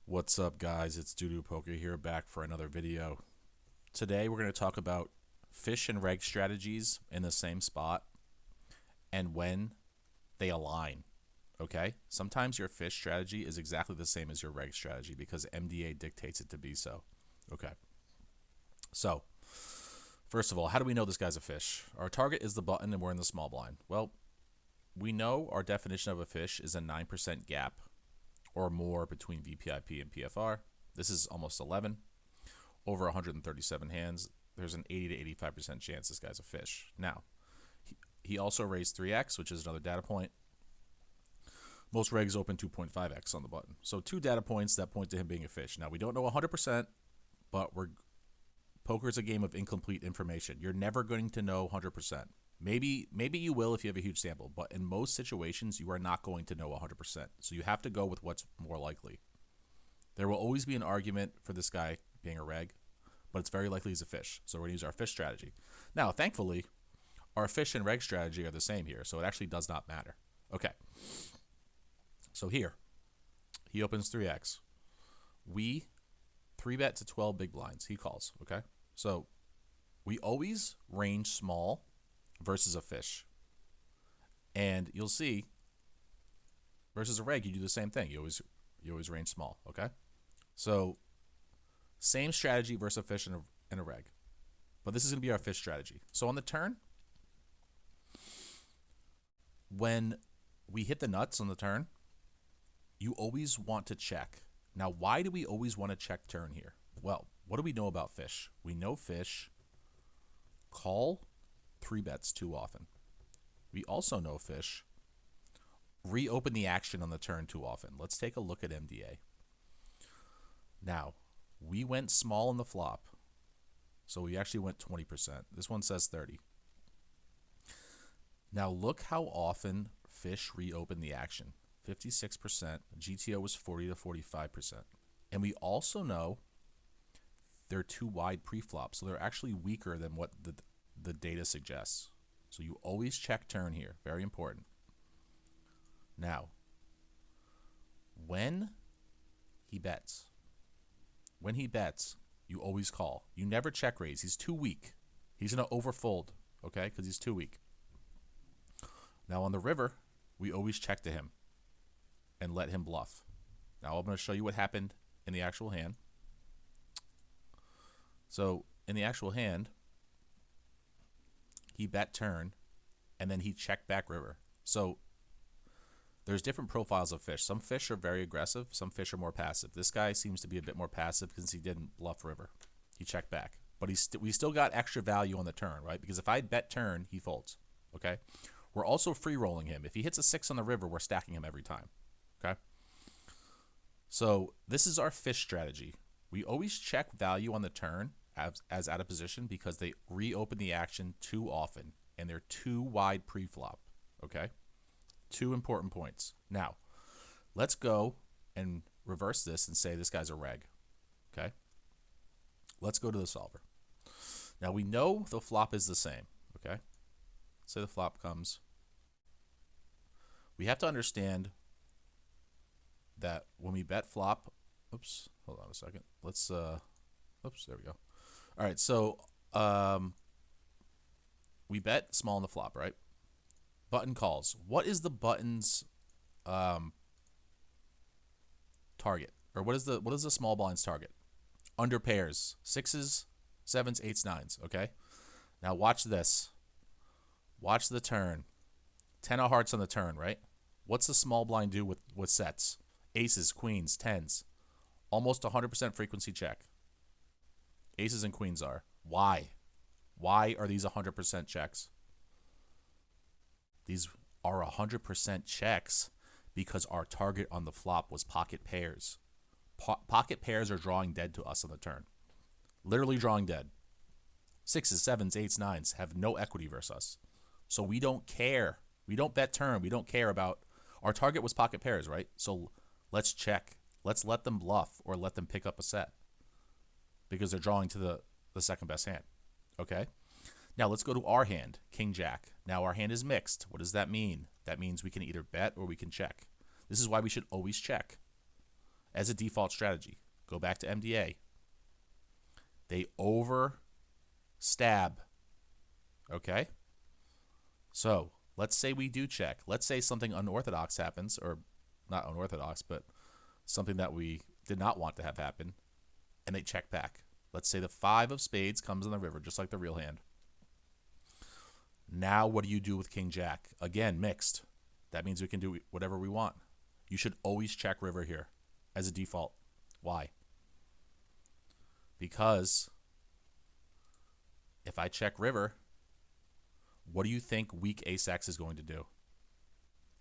What's up, guys? It's Doo Poker here, back for another video. Today we're going to talk about fish and reg strategies in the same spot and when they align. Okay? Sometimes your fish strategy is exactly the same as your reg strategy because MDA dictates it to be so. Okay. So, first of all, how do we know this guy's a fish? Our target is the button and we're in the small blind. Well, we know our definition of a fish is a 9% gap or more between VPIP and PFR. This is almost 11. Over 137 hands, there's an 80 to 85% chance this guy's a fish. Now, he also raised 3x, which is another data point. Most regs open 2.5x on the button. So 2 data points that point to him being a fish. Now, we don't know 100%, but poker is a game of incomplete information. You're never going to know 100%. Maybe you will if you have a huge sample, but in most situations, you are not going to know 100%. So you have to go with what's more likely. There will always be an argument for this guy being a reg, but it's very likely he's a fish. So we're going to use our fish strategy. Now, thankfully, our fish and reg strategy are the same here, so it actually does not matter. Okay. So here, he opens 3x. We 3-bet to 12 big blinds. He calls, okay? So we always range small versus a fish. And you'll see, versus a reg, you do the same thing. You always range small, okay? So same strategy versus a fish and a reg. But this is going to be our fish strategy. So on the turn, when we hit the nuts on the turn, you always want to check. Now, why do we always want to check turn here? Well, what do we know about fish? We know fish call 3-bets too often. We also know fish reopen the action on the turn too often. Let's take a look at MDA. Now, we went small in the flop, so we actually went 20%. This one says 30. Now look how often fish reopen the action. 56%. GTO was 40 to 45%. And we also know they're too wide pre-flop, so they're actually weaker than what the data suggests. So you always check turn here. Very important. Now, when he bets, you always call. You never check raise. He's too weak. He's going to overfold, okay, because he's too weak. Now on the river, we always check to him and let him bluff. Now I'm going to show you what happened in the actual hand. So in the actual hand, he bet turn, and then he checked back river. So there's different profiles of fish. Some fish are very aggressive. Some fish are more passive. This guy seems to be a bit more passive because he didn't bluff river. He checked back. But we still got extra value on the turn, right? Because if I bet turn, he folds, okay? We're also free rolling him. If he hits a 6 on the river, we're stacking him every time, okay? So this is our fish strategy. We always check value on the turn as out of position because they reopen the action too often and they're too wide pre-flop, okay? 2 important points. Now, let's go and reverse this and say this guy's a reg, okay? Let's go to the solver. Now, we know the flop is the same, okay? Say the flop comes. We have to understand that when we bet flop, oops, hold on a second. Let's, oops, there we go. All right, so we bet small on the flop, right? Button calls. What is the button's target? Or what is the small blind's target? Under pairs. 6s, 7s, 8s, 9s, okay? Now watch this. Watch the turn. 10 of hearts on the turn, right? What's the small blind do with sets? Aces, queens, 10s. Almost 100% frequency check. Aces and queens are. Why? Why are these 100% checks? These are 100% checks because our target on the flop was pocket pairs. Pocket pairs are drawing dead to us on the turn. Literally drawing dead. 6s, 7s, 8s, 9s have no equity versus us. So we don't care. We don't bet turn. We don't care about... Our target was pocket pairs, right? So let's check. Let's let them bluff or let them pick up a set because they're drawing to the second best hand, okay? Now let's go to our hand, King Jack. Now our hand is mixed. What does that mean? That means we can either bet or we can check. This is why we should always check. as a default strategy. Go back to MDA. They over stab. Okay? So let's say we do check. Let's say something unorthodox happens, or not unorthodox, but something that we did not want to have happen, and they check back. Let's say the 5 of spades comes in the river, just like the real hand. Now what do you do with King Jack? Again, mixed. That means we can do whatever we want. You should always check river here as a default. Why? Because if I check river, what do you think weak ace-x is going to do?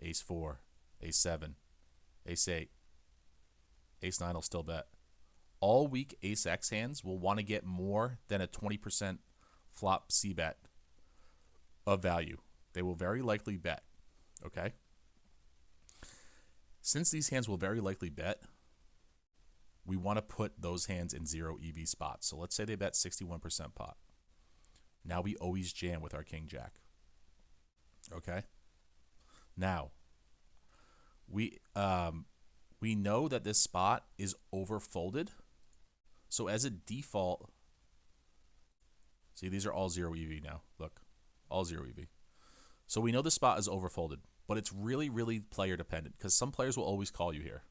Ace-4, ace-7, ace-8, ace-9 will still bet. All weak ace-x hands will want to get more than a 20% flop c-bet of value. They will very likely bet, okay? Since these hands will very likely bet, we want to put those hands in 0 EV spots. So let's say they bet 61% pot. Now we always jam with our King Jack. Okay? Now, we know that this spot is overfolded. So as a default, see, these are all 0 EV now. Look, all 0 EV. So we know the spot is overfolded, but it's really, really player dependent because some players will always call you here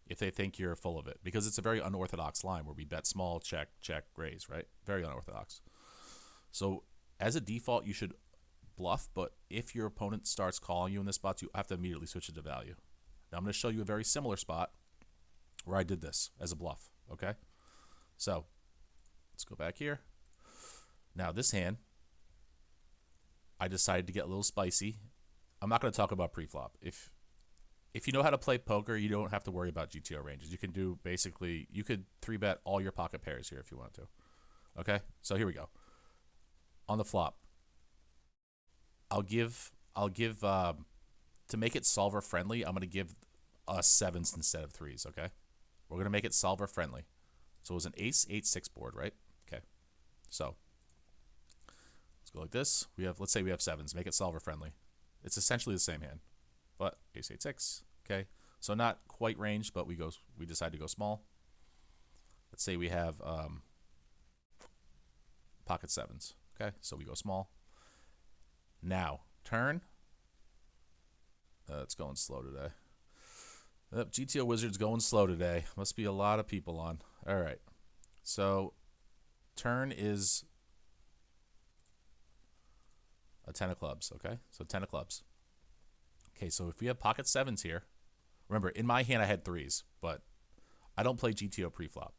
if they think you're full of it, because it's a very unorthodox line where we bet small, check, check, raise, right? Very unorthodox. So as a default, you should bluff, but if your opponent starts calling you in this spot, you have to immediately switch it to value. Now I'm going to show you a very similar spot where I did this as a bluff, okay? So let's go back here. Now this hand, I decided to get a little spicy. I'm not going to talk about pre-flop. If you know how to play poker, you don't have to worry about GTO ranges. You can do basically, you could 3-bet all your pocket pairs here if you want to. Okay, so here we go. On the flop, I'll give to make it solver friendly, I'm going to give us 7s instead of 3s, okay? We're going to make it solver friendly. So it was an ace 8-6 board, right? Okay. So let's go like this. Let's say we have 7s, make it solver friendly. It's essentially the same hand. But ace 8-6, okay? So not quite ranged, but we decide to go small. Let's say we have pocket 7s, okay? So we go small. Now, turn. It's going slow today. GTO Wizard's going slow today. Must be a lot of people on. All right. So turn is a 10 of clubs, okay? So 10 of clubs. Okay, so if we have pocket 7s here, remember, in my hand I had 3s, but I don't play GTO pre-flop.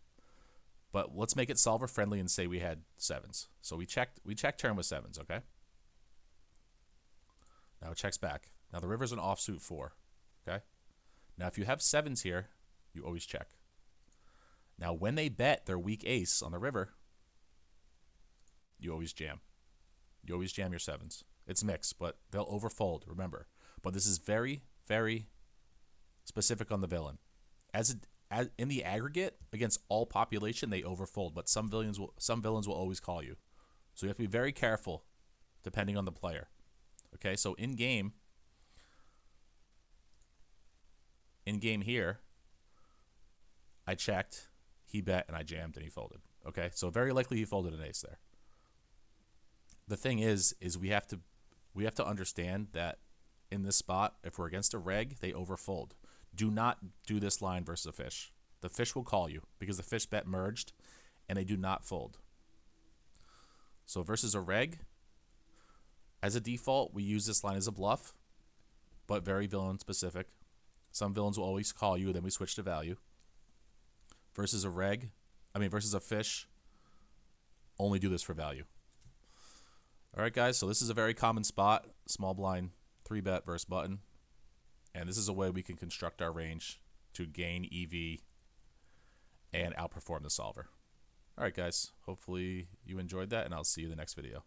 But let's make it solver friendly and say we had 7s. So we checked turn with 7s, okay? Now it checks back. Now the river's an offsuit 4, okay? Now if you have 7s here, you always check. Now when they bet their weak ace on the river, you always jam. You always jam your 7s. It's mixed, but they'll overfold, remember. But this is very, very specific on the villain. As in the aggregate, against all population, they overfold, but some villains will always call you. So you have to be very careful depending on the player. Okay, so in game here, I checked, he bet, and I jammed, and he folded. Okay, so very likely he folded an ace there. The thing is we have to understand that in this spot, if we're against a reg, they overfold. Do not do this line versus a fish. The fish will call you because the fish bet merged, and they do not fold. So versus a reg, as a default, we use this line as a bluff, but very villain specific. Some villains will always call you, then we switch to value. Versus a fish, only do this for value. All right, guys, so this is a very common spot, small blind, 3-bet versus button. And this is a way we can construct our range to gain EV and outperform the solver. All right, guys, hopefully you enjoyed that, and I'll see you in the next video.